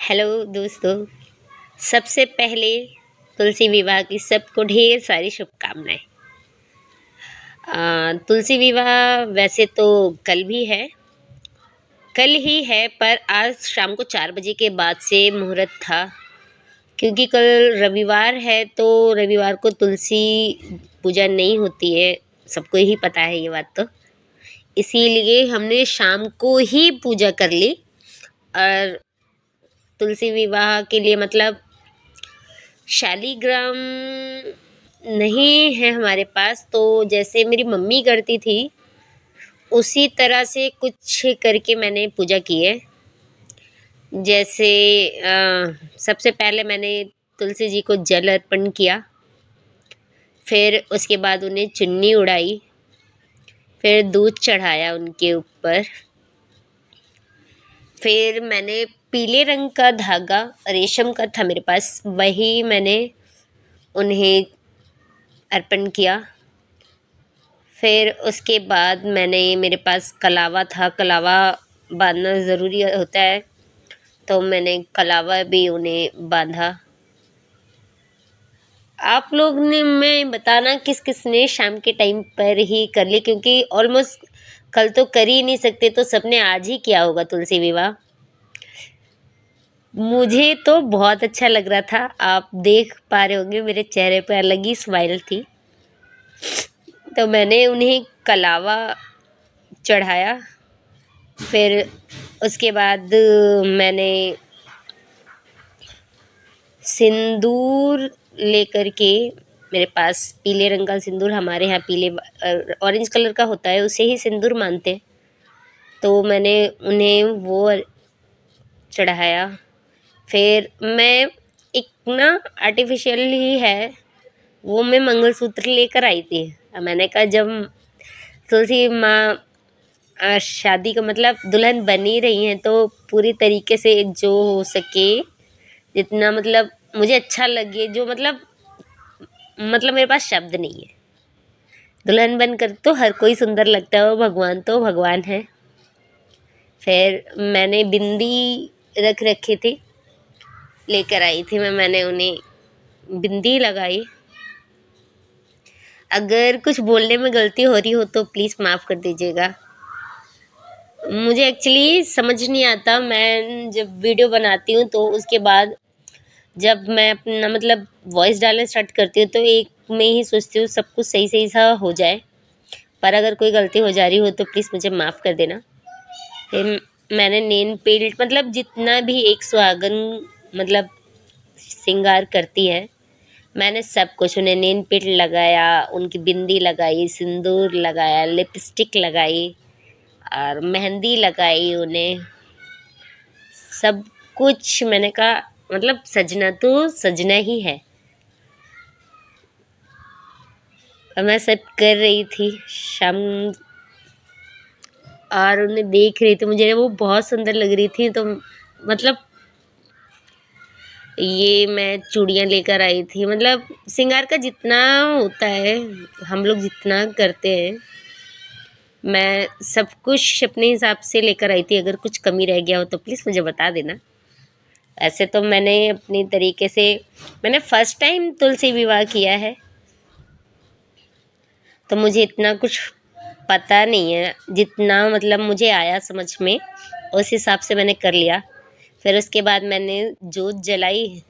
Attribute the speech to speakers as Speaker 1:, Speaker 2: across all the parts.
Speaker 1: Hello दोस्तों। सबसे पहले तुलसी विवाह की सबको ढेर सारी शुभकामनाएं। तुलसी विवाह वैसे तो कल भी है, कल ही है, पर आज शाम को 4 बजे के बाद से मुहूर्त था, क्योंकि कल रविवार है तो रविवार को तुलसी पूजा नहीं होती है, सबको ही पता है ये बात। तो इसीलिए हमने शाम को ही पूजा कर ली। और तुलसी विवाह के लिए मतलब शालीग्राम नहीं है हमारे पास, तो जैसे मेरी मम्मी करती थी उसी तरह से कुछ करके मैंने पूजा की है। जैसे सबसे पहले मैंने तुलसी जी को जल अर्पण किया, फिर उसके बाद उन्हें चुन्नी उड़ाई, फिर दूध चढ़ाया उनके ऊपर, फिर मैंने पीले रंग का धागा रेशम का था मेरे पास, वही मैंने उन्हें अर्पण किया। फिर उसके बाद मेरे पास कलावा था, कलावा बांधना ज़रूरी होता है, तो मैंने कलावा भी उन्हें बांधा। आप लोग ने मैं बताना किस किस ने शाम के टाइम पर ही कर ली, क्योंकि ऑलमोस्ट कल तो कर ही नहीं सकते, तो सबने आज ही किया होगा तुलसी विवाह। मुझे तो बहुत अच्छा लग रहा था, आप देख पा रहे होंगे मेरे चेहरे पर अलग ही स्माइल थी। तो मैंने उन्हें कलावा चढ़ाया, फिर उसके बाद मैंने सिंदूर लेकर के, मेरे पास पीले रंग का सिंदूर, हमारे यहाँ पीले ऑरेंज कलर का होता है, उसे ही सिंदूर मानते हैं, तो मैंने उन्हें वो चढ़ाया। फिर मैं एक ना आर्टिफिशियल ही है वो, मैं मंगलसूत्र लेकर आई थी। मैंने कहा जब तुलसी माँ शादी का मतलब दुल्हन बनी रही हैं, तो पूरी तरीके से जो हो सके, जितना मतलब मुझे अच्छा लगे, जो मतलब मेरे पास शब्द नहीं है। दुल्हन बनकर तो हर कोई सुंदर लगता है, वो भगवान तो भगवान है। फिर मैंने बिंदी रख रखी थी, लेकर आई थी मैंने उन्हें बिंदी लगाई। अगर कुछ बोलने में गलती हो रही हो तो प्लीज़ माफ़ कर दीजिएगा। मुझे एक्चुअली समझ नहीं आता, मैं जब वीडियो बनाती हूँ तो उसके बाद जब मैं अपना मतलब वॉइस डालना स्टार्ट करती हूँ, तो एक में ही सोचती हूँ सब कुछ सही सही सा हो जाए, पर अगर कोई गलती हो जा रही हो तो प्लीज़ मुझे माफ़ कर देना। फिर मैंने नेल पेंट मतलब जितना भी एक सुहागन मतलब श्रृंगार करती है, मैंने सब कुछ उन्हें नेल पेंट लगाया, उनकी बिंदी लगाई, सिंदूर लगाया, लिपस्टिक लगाई और मेहंदी लगाई उन्हें, सब कुछ। मैंने कहा मतलब सजना तो सजना ही है, और मैं सब कर रही थी शाम, और उन्हें देख रही थी, मुझे वो बहुत सुंदर लग रही थी। तो मतलब ये मैं चूड़ियाँ लेकर आई थी, मतलब श्रृंगार का जितना होता है हम लोग जितना करते हैं, मैं सब कुछ अपने हिसाब से लेकर आई थी। अगर कुछ कमी रह गया हो तो प्लीज़ मुझे बता देना। ऐसे तो मैंने अपनी तरीके से, मैंने फर्स्ट टाइम तुलसी विवाह किया है, तो मुझे इतना कुछ पता नहीं है, जितना मतलब मुझे आया समझ में उस हिसाब से मैंने कर लिया। फिर उसके बाद मैंने जोत जलाई,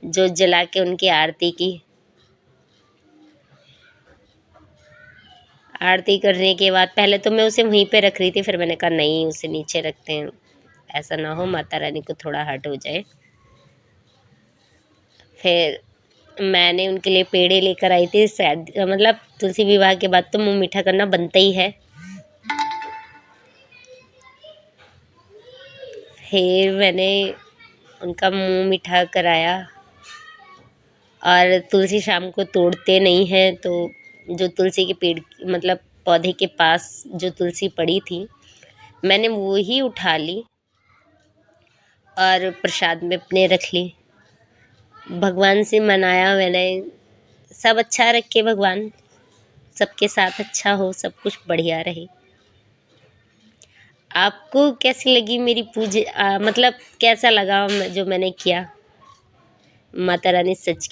Speaker 1: जोत जला के उनकी आरती की। आरती करने के बाद पहले तो मैं उसे वहीं पे रख रही थी, फिर मैंने कहा नहीं उसे नीचे रखते हैं, ऐसा ना हो माता रानी को थोड़ा हर्ट हो जाए। फिर मैंने उनके लिए पेड़े लेकर आई थी, शायद मतलब तुलसी विवाह के बाद तो मुँह मीठा करना बनता ही है। फिर मैंने उनका मुँह मीठा कराया, और तुलसी शाम को तोड़ते नहीं हैं, तो जो तुलसी के पेड़ मतलब पौधे के पास जो तुलसी पड़ी थी, मैंने वो ही उठा ली और प्रसाद में अपने रख ली। भगवान से मनाया मैंने, सब अच्छा रखे भगवान, सबके साथ अच्छा हो, सब कुछ बढ़िया रहे। आपको कैसी लगी मेरी मतलब कैसा लगा जो मैंने किया? माता रानी सच के